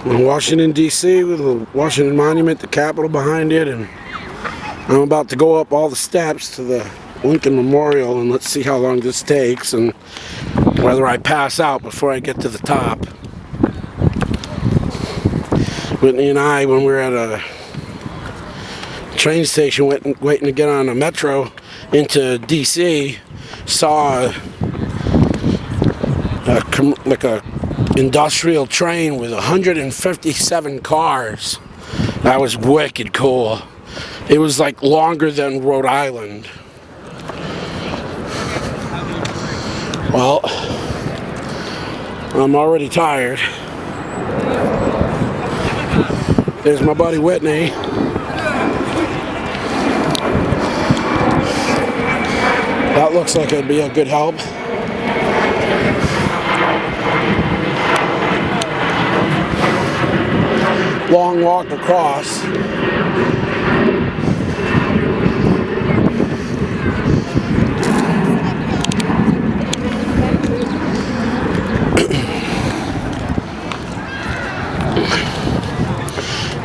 in Washington, D.C. with the Washington Monument, the Capitol behind it, and I'm about to go up all the steps to the Lincoln Memorial, and let's see how long this takes and whether I pass out before I get to the top. Whitney and I, when we were at a train station waiting to get on a metro into D.C., saw like a industrial train with 157 cars. That was wicked cool. It was like longer than Rhode Island. Well, I'm already tired. There's my buddy Whitney. That looks like it'd be a good help. Long walk across.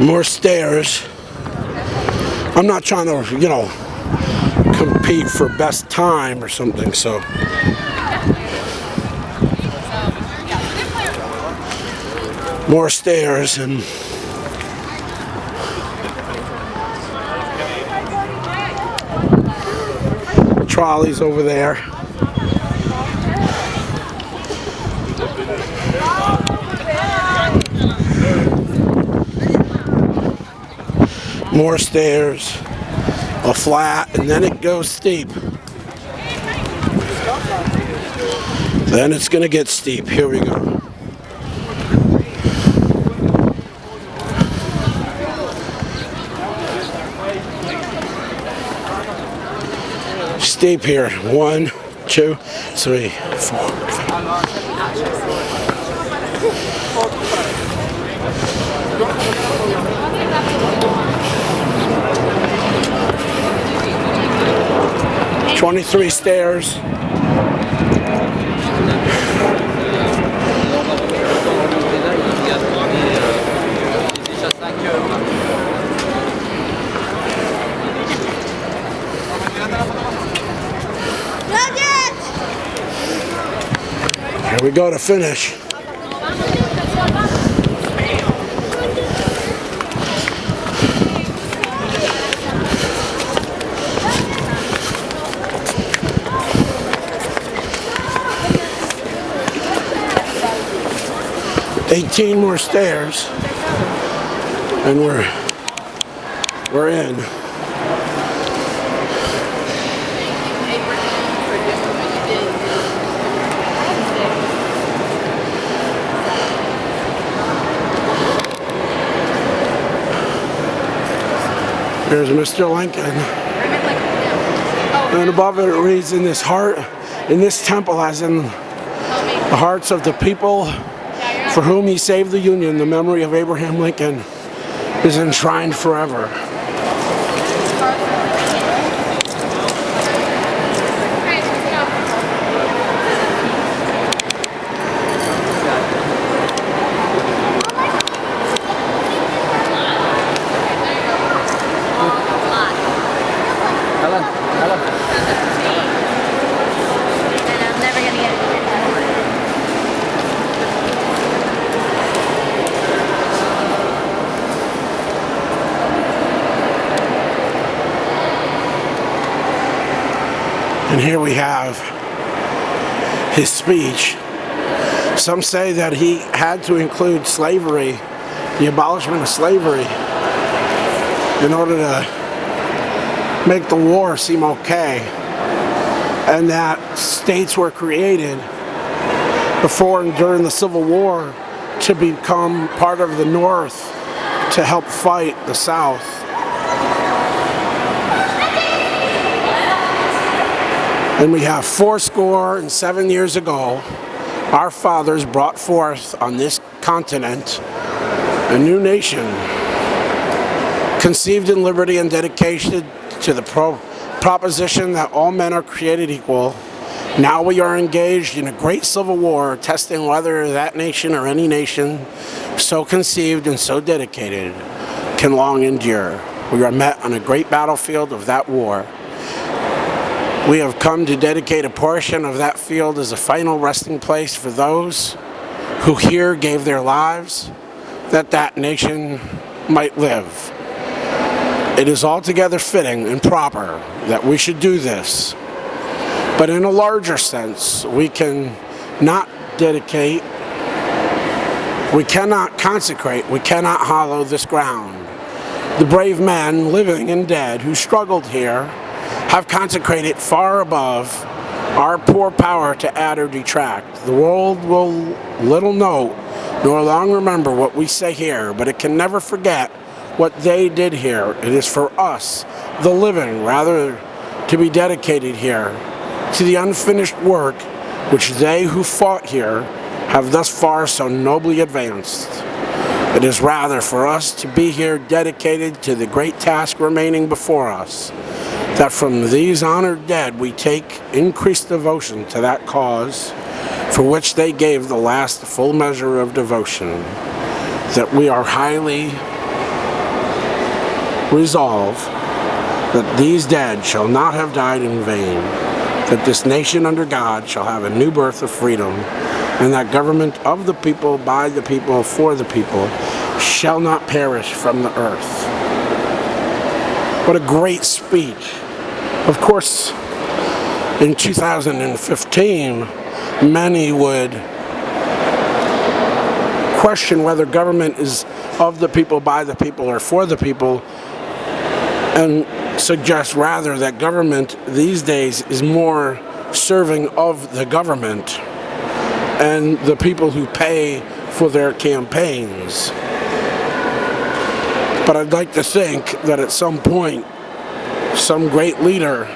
More stairs. I'm not trying to, compete for best time or something, so. More stairs and trolleys over there. More stairs, a flat, and then it goes steep. Then it's going to get steep. Here we go. Steep here. 1, 2, 3, 4, 23 stairs. Here we go to finish. $18 more stairs, and we're in. There's Mr. Lincoln, and above it reads, "In this temple, as in the hearts of the people for whom he saved the Union, the memory of Abraham Lincoln is enshrined forever." And here we have his speech. Some say that he had to include slavery, the abolishment of slavery, in order to make the war seem okay. And that states were created before and during the Civil War to become part of the North to help fight the South. And we have 407 years ago, our fathers brought forth on this continent a new nation, conceived in liberty and dedicated to the proposition that all men are created equal. Now we are engaged in a great civil war, testing whether that nation or any nation so conceived and so dedicated, can long endure. We are met on a great battlefield of that war. We have come to dedicate a portion of that field as a final resting place for those who here gave their lives that that nation might live. It is altogether fitting and proper that we should do this. But in a larger sense, we cannot dedicate, we cannot consecrate, we cannot hallow this ground. The brave men, living and dead, who struggled here, have consecrated far above our poor power to add or detract. The world will little note nor long remember what we say here, but it can never forget what they did here. It is for us, the living, rather, to be dedicated here to the unfinished work which they who fought here have thus far so nobly advanced. It is rather for us to be here dedicated to the great task remaining before us, that from these honored dead we take increased devotion to that cause for which they gave the last full measure of devotion, that we are highly resolved that these dead shall not have died in vain, that this nation under God shall have a new birth of freedom, and that government of the people, by the people, for the people, shall not perish from the earth. What a great speech. Of course, in 2015, many would question whether government is of the people, by the people, or for the people, and suggest rather that government these days is more serving of the government and the people who pay for their campaigns. But I'd like to think that at some point, some great leader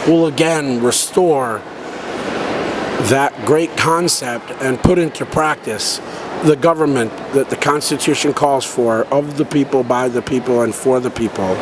will again restore that great concept and put into practice the government that the Constitution calls for, of the people, by the people, and for the people.